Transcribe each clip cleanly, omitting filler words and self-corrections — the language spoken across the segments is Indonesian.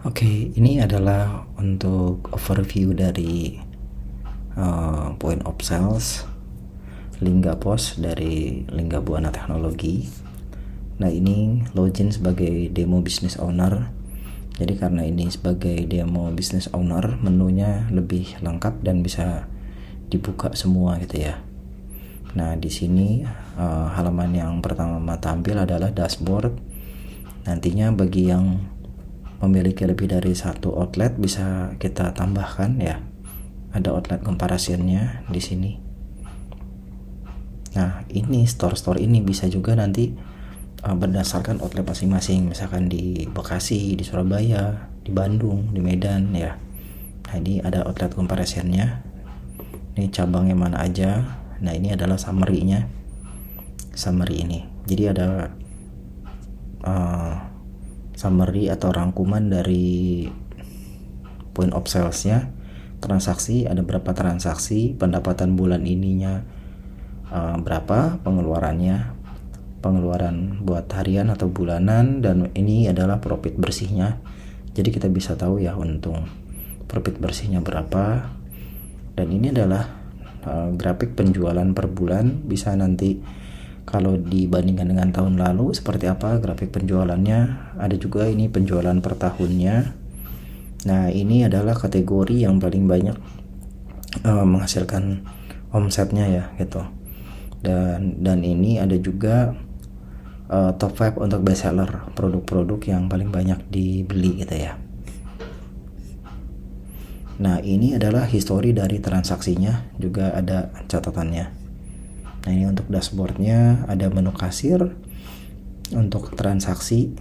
Oke, ini adalah untuk overview dari point of sales Lingga Pos dari Lingga Buana Teknologi. Nah, ini login sebagai demo business owner. Jadi karena ini sebagai demo business owner, menunya lebih lengkap dan bisa dibuka semua gitu ya. Nah, di sini halaman yang pertama tampil adalah dashboard. Nantinya bagi yang memiliki lebih dari satu outlet bisa kita tambahkan ya. Ada outlet comparisonnya di sini. Nah, ini store ini bisa juga nanti berdasarkan outlet masing-masing, misalkan di Bekasi, di Surabaya, di Bandung, di Medan ya. Nah, ini ada outlet comparisonnya. Ini cabangnya mana aja. Nah, ini adalah summary-nya. Summary ini. Jadi ada summary atau rangkuman dari point of sales-nya, transaksi, ada berapa transaksi, pendapatan bulan ininya berapa, pengeluaran buat harian atau bulanan, dan ini adalah profit bersihnya. Jadi kita bisa tahu ya untung profit bersihnya berapa. Dan ini adalah grafik penjualan per bulan, bisa nanti kalau dibandingkan dengan tahun lalu seperti apa grafik penjualannya. Ada juga ini penjualan per tahunnya. Nah, ini adalah kategori yang paling banyak menghasilkan omsetnya ya gitu. Dan ini ada juga top 5 untuk best seller, produk-produk yang paling banyak dibeli gitu ya. Nah, ini adalah histori dari transaksinya, juga ada catatannya. Nah, ini untuk dashboardnya, ada menu kasir untuk transaksi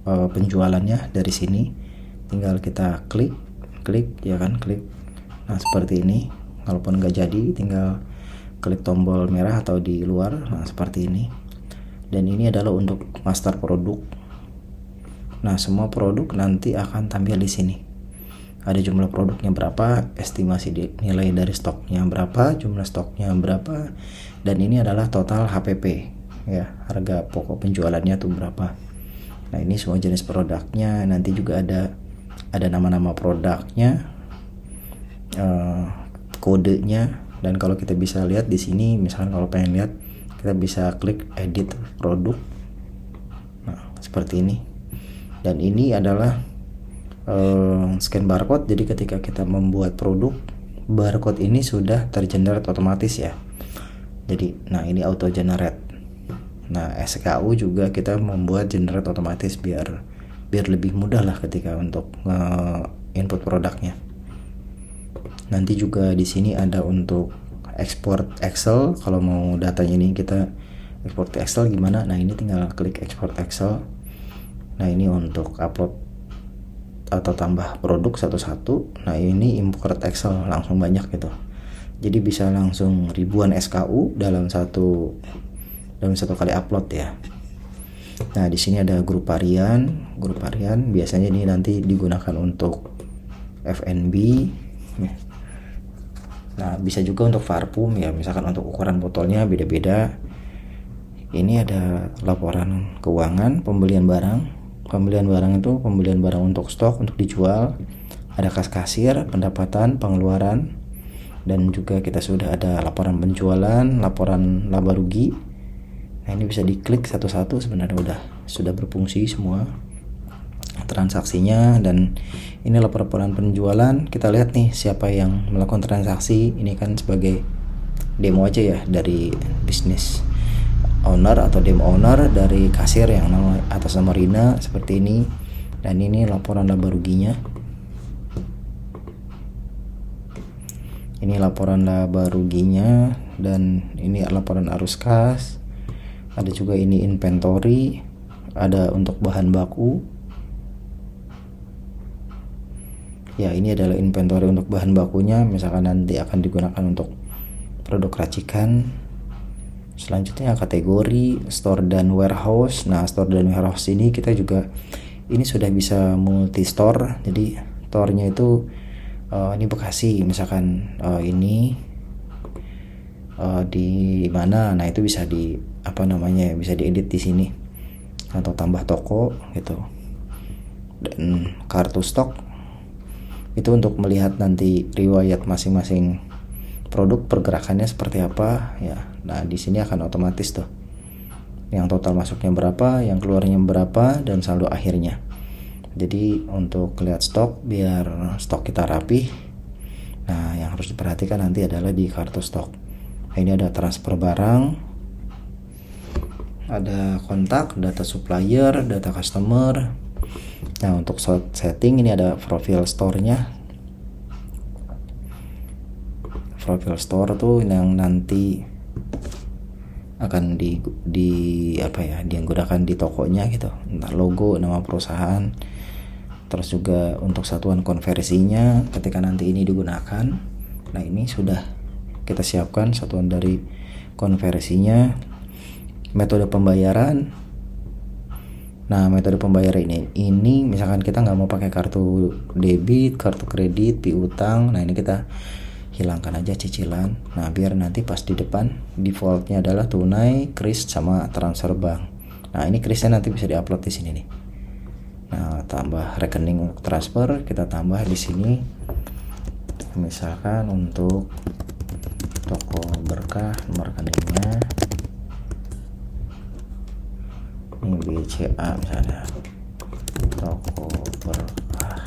penjualannya dari sini. Tinggal kita klik ya kan, klik. Nah, seperti ini. Kalaupun nggak jadi, tinggal klik tombol merah atau di luar. Nah, seperti ini. Dan ini adalah untuk master produk. Nah, semua produk nanti akan tampil di sini. Ada jumlah produknya berapa, estimasi nilai dari stoknya berapa, jumlah stoknya berapa, dan ini adalah total HPP ya, harga pokok penjualannya tuh berapa. Nah, ini semua jenis produknya. Nanti juga ada nama-nama produknya, kodenya, dan kalau kita bisa lihat di sini, misalkan kalau pengen lihat, kita bisa klik edit produk. Nah, seperti ini. Dan ini adalah scan barcode. Jadi ketika kita membuat produk, barcode ini sudah tergenerate otomatis ya. Jadi nah, ini auto generate. Nah, SKU juga kita membuat generate otomatis biar lebih mudah lah ketika untuk input produknya. Nanti juga di sini ada untuk export Excel. Kalau mau datanya ini kita export ke Excel gimana? Nah, ini tinggal klik export Excel. Nah, ini untuk upload atau tambah produk satu-satu. Nah, ini import Excel langsung banyak gitu. Jadi bisa langsung ribuan SKU dalam satu kali upload ya. Nah, di sini ada grup harian. Biasanya ini nanti digunakan untuk F&B. Nah, bisa juga untuk parfum ya, misalkan untuk ukuran botolnya beda-beda. Ini ada laporan keuangan, pembelian barang itu pembelian barang untuk stok untuk dijual. Ada kas kasir, pendapatan, pengeluaran, dan juga kita sudah ada laporan penjualan, laporan laba rugi. Nah, ini bisa diklik satu-satu, sebenarnya sudah berfungsi semua transaksinya. Dan ini laporan penjualan, kita lihat nih siapa yang melakukan transaksi. Ini kan sebagai demo aja ya dari bisnis owner atau demo owner, dari kasir yang atas nama Rina seperti ini. Dan ini laporan laba ruginya. Ini laporan laba ruginya, dan ini laporan arus kas. Ada juga ini inventory, ada untuk bahan baku. Ya, ini adalah inventory untuk bahan bakunya, misalkan nanti akan digunakan untuk produk racikan. Selanjutnya kategori store dan warehouse. Nah, store dan warehouse ini kita juga ini sudah bisa multi store. Jadi store-nya itu ini Bekasi, misalkan ini di mana. Nah, itu bisa bisa diedit di sini atau tambah toko gitu. dan kartu stok itu untuk melihat nanti riwayat masing-masing produk pergerakannya seperti apa ya. Nah di sini akan otomatis tuh yang total masuknya berapa, yang keluarnya berapa, dan saldo akhirnya. Jadi untuk lihat stok biar stok kita rapi, nah yang harus diperhatikan nanti adalah di kartu stok. Nah, ini ada transfer barang, ada kontak, data supplier, data customer. Nah untuk setting ini ada profile store-nya. Profile store tuh yang nanti akan digunakan di tokonya gitu, entah logo, nama perusahaan, terus juga untuk satuan konversinya ketika nanti ini digunakan. Nah ini sudah kita siapkan satuan dari konversinya, metode pembayaran. Nah metode pembayaran ini misalkan kita nggak mau pakai kartu debit, kartu kredit, piutang, nah ini kita hilangkan aja cicilan. Nah biar nanti pas di depan defaultnya adalah tunai, kris, sama transfer bank. Nah ini krisnya nanti bisa diupload di sini nih. Nah tambah rekening untuk transfer kita tambah di sini. Misalkan untuk toko berkah nomor rekeningnya ini BCA misalnya, toko berkah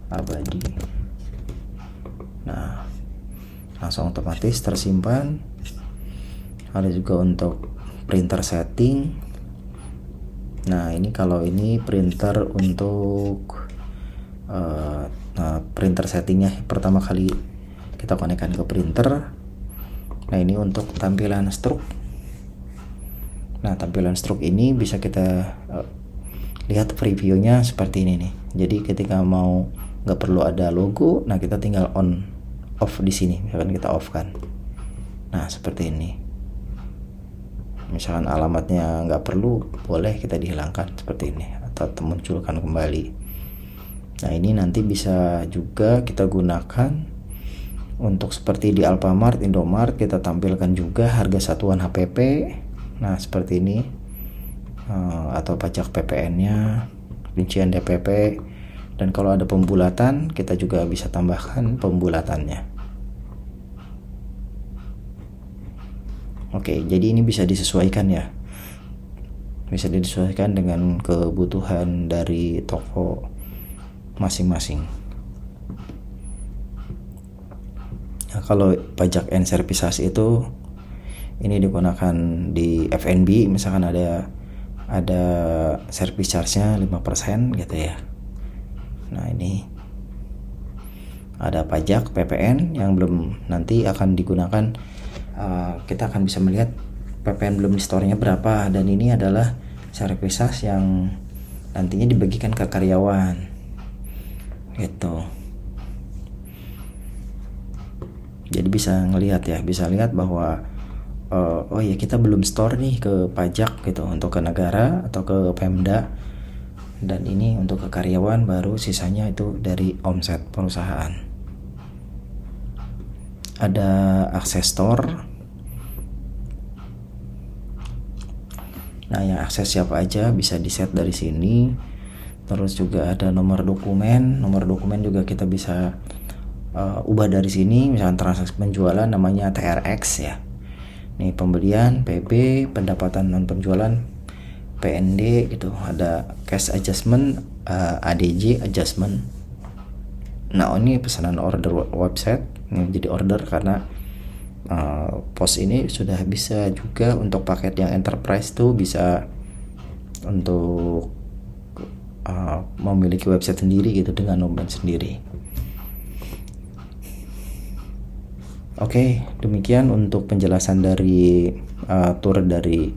abadi. Nah langsung otomatis tersimpan. Ada juga untuk printer setting. Nah ini kalau ini printer untuk printer settingnya pertama kali kita konekkan ke printer. Nah ini untuk tampilan struk. Nah tampilan struk ini bisa kita lihat previewnya seperti ini nih. Jadi ketika mau nggak perlu ada logo, nah kita tinggal on off di sini, misalkan kita off kan. Nah seperti ini. Misalkan alamatnya nggak perlu, boleh kita dihilangkan seperti ini atau munculkan kembali. Nah ini nanti bisa juga kita gunakan untuk seperti di Alfamart, Indomart, kita tampilkan juga harga satuan HPP. Nah seperti ini, atau pajak PPN-nya, rincian DPP. Dan kalau ada pembulatan, kita juga bisa tambahkan pembulatannya. Oke, jadi ini bisa disesuaikan ya. Bisa disesuaikan dengan kebutuhan dari toko masing-masing. Nah, kalau pajak and servisasi itu ini digunakan di F&B, misalkan ada service charge-nya 5% gitu ya. Nah ini ada pajak PPN yang belum nanti akan digunakan. Kita akan bisa melihat PPN belum di store-nya berapa, dan ini adalah service charge yang nantinya dibagikan ke karyawan gitu. Jadi bisa ngelihat ya, bisa lihat bahwa oh ya kita belum store nih ke pajak gitu untuk ke negara atau ke Pemda, dan ini untuk ke karyawan, baru sisanya itu dari omset perusahaan. Ada akses store. Nah yang akses siapa aja bisa di set dari sini. Terus juga ada nomor dokumen juga kita bisa ubah dari sini. Misalkan transaksi penjualan namanya TRX ya. Nih pembelian, PB, pendapatan non penjualan, PND gitu. Ada cash adjustment, ADJ adjustment. Nah ini pesanan order website, ini jadi order karena pos ini sudah bisa juga untuk paket yang enterprise tuh bisa untuk memiliki website sendiri gitu dengan domain sendiri. Oke, demikian untuk penjelasan dari tour dari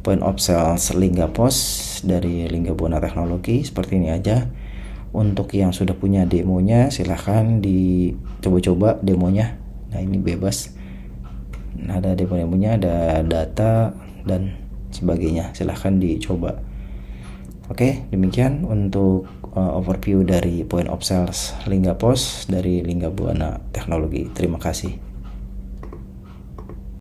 Point of Sales Lingga Pos dari Lingga Buana Teknologi. Seperti ini aja. Untuk yang sudah punya demonya silahkan dicoba-coba demonya. Nah ini bebas. Nah, ada demonya, ada data dan sebagainya. Silahkan dicoba. Oke, demikian untuk overview dari Point of Sales Lingga Pos dari Lingga Buana Teknologi. Terima kasih.